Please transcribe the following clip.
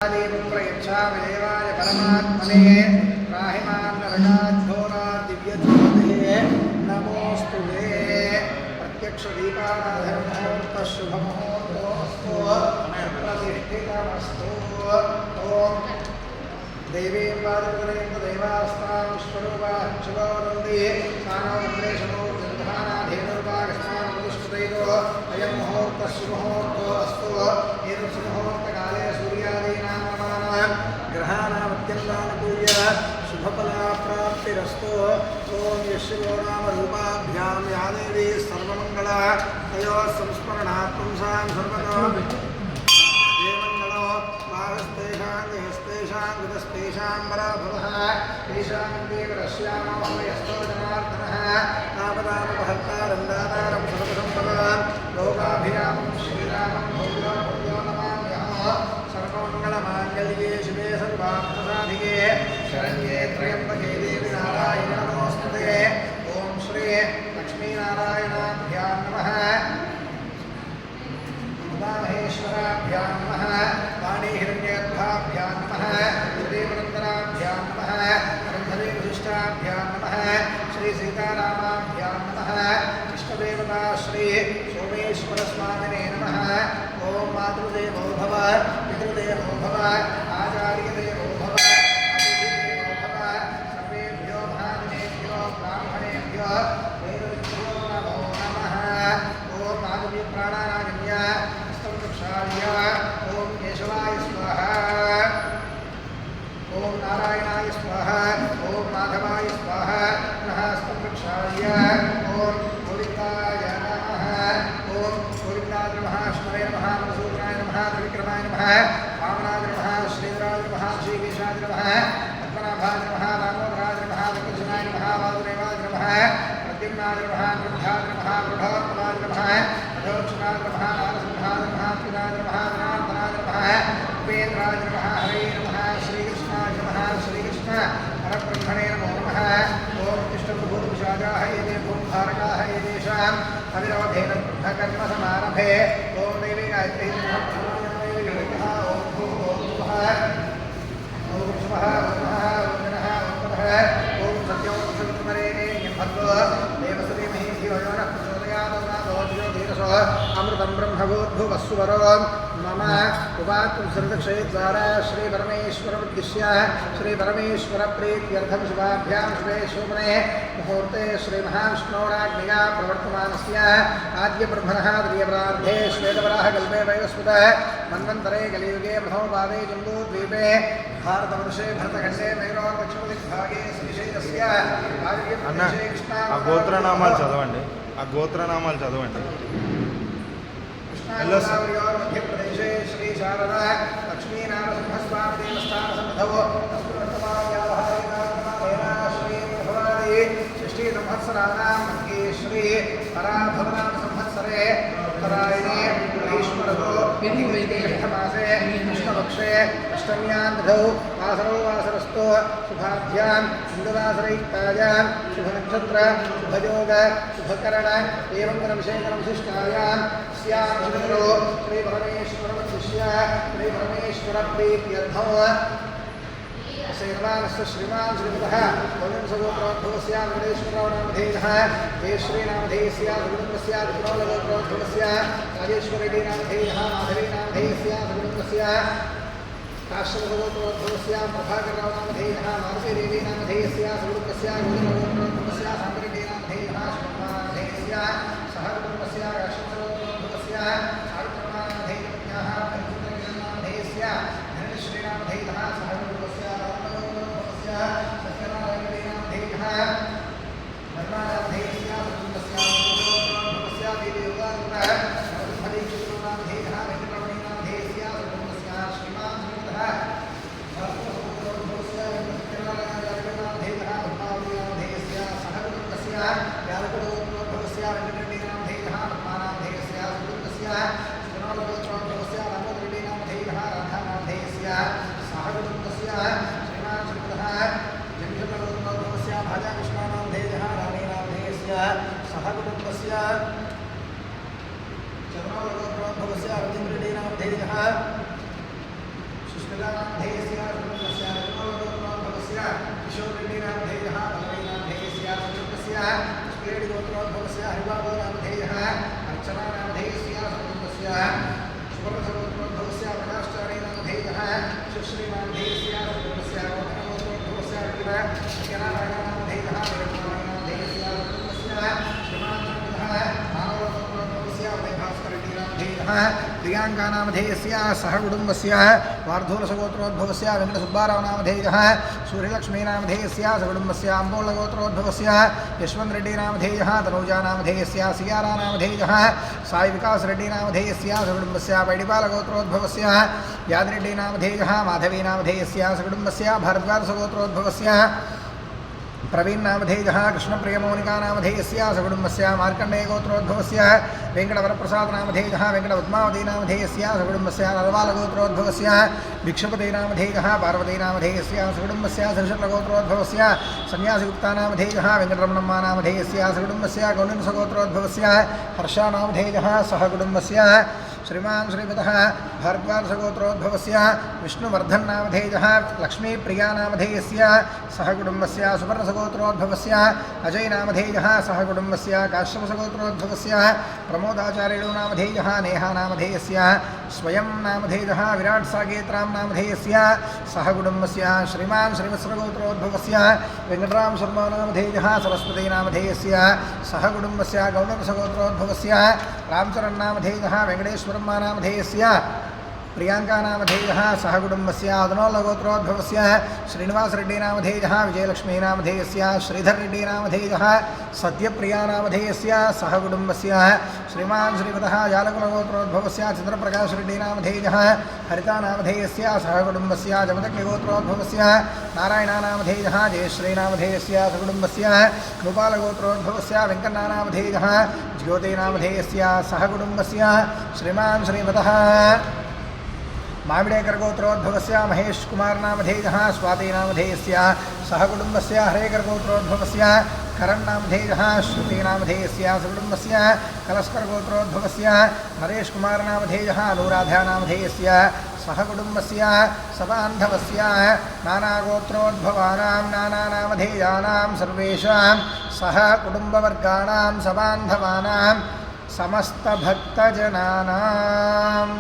प्रयच्छामदेवाय परमात्मने राहिमान्नरकाद्धोरा दिव्यज्योतिः नमोऽस्तु ते प्रत्यक्ष दीपाराधनमुहूर्तः शुभमुहूर्तोऽस्तु प्रतिष्ठितमस्तु ॐ देवीं वादिपदनीं देवास्तां स्वरूपा शिवोदन्ति सानो वन्द्रेशनो गन्धानाधेनुर्वागस्मानमुष्टदैतो अयं मुहूर्तः शुभमुहूर्तोऽस्तु एतत् शुभमुहूर्तकाले सूर्यादीनां नमानां ग्रहाणामत्यन्तानुकूल्य शुभफलाप्राप्तिरस्तु ॐ यशिवो नाम रूपाभ्यां या देवी सर्वमङ्गला तयोः संस्मरणात् पुंसां सर्वतो तेषां पराभवः तेषां देवरस्यामो यस्तो जनार्दनः तावदामपहर्तारं दातारं सर्वसम्पदां लोकाभिरामं श्रीरामं भव्यो भव्यो नमाम्यहं सर्वमङ्गलमाङ्गल्ये शिवे सर्वार्थसाधिके शरण्ये त्र्यम्बके देवी नारायणे नमोऽस्तुते ॐ श्री लक्ष्मीनारायणाभ्यां नमः महेश्वराभ्यां नमः वाणीहिरण्यर्भाभ्यां नमः श्रीवरन्दराभ्यां नमः रन्धरीवशिष्टाभ्यां नमः श्रीसीतारामाभ्यां नमः इष्टदेवता श्री सोमेश्वरस्वामिने नमः ॐ मातृदेवो भव पितृदेवो भव आचार्यदेवो भव अतिथिदेवो भव सर्वेभ्यो महाजनेभ्यो ब्राह्मणेभ्यो वेदविद्यो नमो नमः ॐ माधवीप्राणानागम्य ओम केशवाय स्वाहा ओम नारायणाय स्वाहा ओम माधवाय स्वाहा पुनः स्तुक्षाय ओम गोविंदाय नमः ओम गोविंदाय नमः विष्णवे नमः मधुसूदनाय नमः त्रिविक्रमाय नमः वामनाय नमः श्रीधराय नमः श्रीकेशाय नमः पद्मनाभाय नमः दामोदराय नमः वेंकटेशाय नमः वासुदेवाय नमः प्रद्युम्नाय नमः वृद्धाय नमः वृषभोत्तमाय नमः अधोक्षणाय नमः नारसिंहाय नमः त्रिनाय नमः जनार्दनाय नमः उपेन्द्राय नमः हरे नमः श्रीकृष्णाय नमः श्रीकृष्ण परब्रह्मणे नमो नमः ॐ तिष्ठभूतविशाखाः एते भूमभारकाः एतेषां अविरोधेन ब्रह्मकर्मसमारभे ॐ देवी गायत्री नमः ॐ भूः ॐ शुभः ॐ नमः ॐ जनः ॐ पदः ॐ सत्यं सवितुर्वरेण्यं भर्गो देवस्य धीमहि धियो यो नः प्रचोदयात् अमृतं ब्रह्मभूद्भुवस्सुवरो मम उपात्तुं सर्वक्षयद्वारा श्रीपरमेश्वरमुद्दिश्य श्रीपरमेश्वरप्रीत्यर्थं शुभाभ्यां शुभे शोभने मुहूर्ते श्रीमहाविष्णोराज्ञया प्रवर्तमानस्य आद्यब्रह्मणः द्वितीयपरार्धे श्वेतवराहकल्पे वैवस्वतः मन्वन्तरे कलियुगे प्रथमपादे जम्बूद्वीपे भारतवर्षे भरतखण्डे नैरोदक्षिणदिग्भागे श्रीशैलस्य आर्यप्रदेशे గోత్రనామాలు చదవండి ఆ గోత్రనామాలు చదవండి मध्यप्रदेशे श्री शारदा लक्ष्मीनारसिंहस्वामी देवस्थान सन्निधौ श्री भगवती षष्ठी संवत्सराणां मध्ये श्री पराभवनाम संवत्सरे उत्तरायणे ईश्वरतो मासे कृष्णपक्षे अष्टम्यां तिथौ वासरो वासरस्तो शुभाभ्यां हिन्दुवासरयुक्तायां शुभनक्षत्र शुभयोग शुभकरण एवं विशेषविशिष्टायां स्यां शुभो श्रीपरमेश्वरमुद्दिश्य श्रीपरमेश्वरप्रीत्यर्थं श्रीमानस्य श्रीमान् श्रीमतः गोविन्दसगोत्रोद्भवस्य वेङ्कटेश्वरराव नामधेयः जयश्रीनामधेयस्य सुगुणस्य विष्णोलगोत्रोद्भवस्य राजेश्वरेड्डी नामधेयः माधवी नामधेयस्य सुगुणस्य काश्यपगोत्रोद्भवस्य प्रभाकरराव नामधेयः मारुतिदेवी नामधेयस्य सुगुणस्य गोविन्दगोत्रोद्भवस्य साम्बरेड्डी नामधेयः शुभनामधेयस्य सह कुटुम्बस्य काश्यपगोत्रोद्भवस्य सावित्रनामधेयः नामधेयस्य धनश्रीनामधेयः सह कुटुम्बस्य सत्यनारायणनामधेयः धर्मानामधेयस्य कुटुम्बस्य देवीयोगानन्दः नामधेयः वेङ्कटरमणीनामधेयस्य कुटुम्बस्य श्रीमान् श्रीमतः भरतसगोत्रोद्भवस्य सत्यनारायणनामधेयः पद्मावतीनामधेयस्य सह कुटुम्बस्य यादवगोत्रोद्भवस्य वेङ्कटरेड्डीनामधेयः पद्मानामधेयस्य कुटुम्बस्य सुगुणगोत्रोद्भवस्य रामोदरेड्डीनामधेयः राधानामधेयस्य सह कुटुम्बस्य श्रीमान् श्रीमतः जंशगोत्रोद्भवस्य भाजाकृष्णानामधेयः राणीनामधेयस्य सह कुटुम्बस्य चन्द्रगोत्रोद्भवस्य रवीन्द्ररेड्डीनामधेयः शीलानामधेयस्य सुगुणस्य रत्नोत्तमस्य किशोररेड्डिनामधेयः बलवीनामधेयस्य सुगुणस्य स्पिरेडिगोत्रोद्भवस्य हरिबाबुनामधेयः अर्चनानामधेयस्य सुगुणस्य सुवर्णसगोत्रोद्भवस्य प्रकाश्चार्यनामधेयः सुश्रीनामधेयस्य सुगुणस्य गौतमगोत्रोद्भवस्य अखिलनारायणानामधेयः वेदनारायणामधेयस्य सुगुणस्य श्रीमान्नामधेयः मानवगोत्रोद्भवस्य उदयभास्कररेड्डिनामधेयः प्रियांकानामधेयस्य सह कुटुम्बस्य वार्धूलसगोत्रोद्भवस्य वेङ्कटसुब्बारावनामधेयः सूर्यलक्ष्मीनामधेयस्य सकुटुम्बस्य अम्बोळगोत्रोद्भवस्य यशवन्तरेड्डिनामधेयः तनूजानामधेयस्य सियारानामधेयः साईविकासरेड्डिनामधेयस्य सकुटुम्बस्य पैडिपालगोत्रोद्भवस्य यादिरेड्डिनामधेयः माधवीनामधेयस्य सकुटुम्बस्य भारद्वाजसगोत्रोद्भवस्य प्रवीणनामधेयः कृष्णप्रियमौनिकानामधेयस्य सकुटुम्बस्य मार्कण्डेयगोत्रोद्भवस्य वेङ्कटवरप्रसादनामधेयः वेङ्कटपद्मावतीनामधेयस्य सकुटुम्बस्य नरवालगोत्रोद्भवस्य भिक्षुपतिनामधेयः पार्वतीनामधेयस्य सकुटुम्बस्य श्रीशर्लगोत्रोद्भवस्य सन्यासिगुप्तानामधेयः वेङ्कटरमणम्मानामधेयस्य सकुटुम्बस्य गौण्डसगोत्रोद्भवस्य हर्षानामधेयः सह कुटुम्बस्य श्रीमान् श्रीमतः भारद्वाजसगोत्रोद्भवस्य विष्णुवर्धन्नामधेयः लक्ष्मीप्रियानामधेयस्य सह कुटुम्बस्य सुवर्णसगोत्रोद्भवस्य अजयनामधेयः सह कुटुम्बस्य काश्यपसगोत्रोद्भवस्य प्रमोदाचार्यनामधेयः नेहानामधेयस्य स्वयं नामधेयः विराट्सागेत्राम्नामधेयस्य सह कुटुम्बस्य श्रीमान् श्रीवत्सगोत्रोद्भवस्य वेङ्कटरामशर्मानामधेयः सरस्वतीनामधेयस्य सह कुटुम्बस्य गौणसगोत्रोद्भवस्य रामचरन्नामधेयः वेङ्कटेश्वरम्मानामधेयस्य प्रियांकानामधेयः सह कुटुम्बस्य अदनोलगोत्रोद्भवस्य श्रीनिवासरेड्डिनामधेयः विजयलक्ष्मीनामधेयस्य श्रीधररेड्डिनामधेयः सत्यप्रियानामधेयस्य सह कुटुम्बस्य श्रीमान् श्रीमतः जालकुलगोत्रोद्भवस्य चन्द्रप्रकाशरेड्डिनामधेयः हरितानामधेयस्य सह कुटुम्बस्य जमदग्निगोत्रोद्भवस्य नारायणानामधेयः जयश्रीनामधेयस्य सकुटुम्बस्य गोपालगोत्रोद्भवस्य वेङ्कन्नानामधेयः ज्योतिनामधेयस्य सह कुटुम्बस्य श्रीमान् श्रीमतः मामिडेकरगोत्रोद्भवस्य महेश कुमारनामधेयः स्वातीनामधेयस्य सह कुटुम्बस्य हरेकरगोत्रोद्भवस्य करणनामधेयः श्रुतीनामधेयस्य सकुटुम्बस्य कलस्करगोत्रोद्भवस्य नरेश कुमारनामधेयः अनुराधानामधेयस्य सह कुटुम्बस्य सबान्धवस्य नानागोत्रोद्भवानां नानानामधेयानां सर्वेषां सह कुटुम्बवर्गाणां सबान्धवानां समस्तभक्तजनानां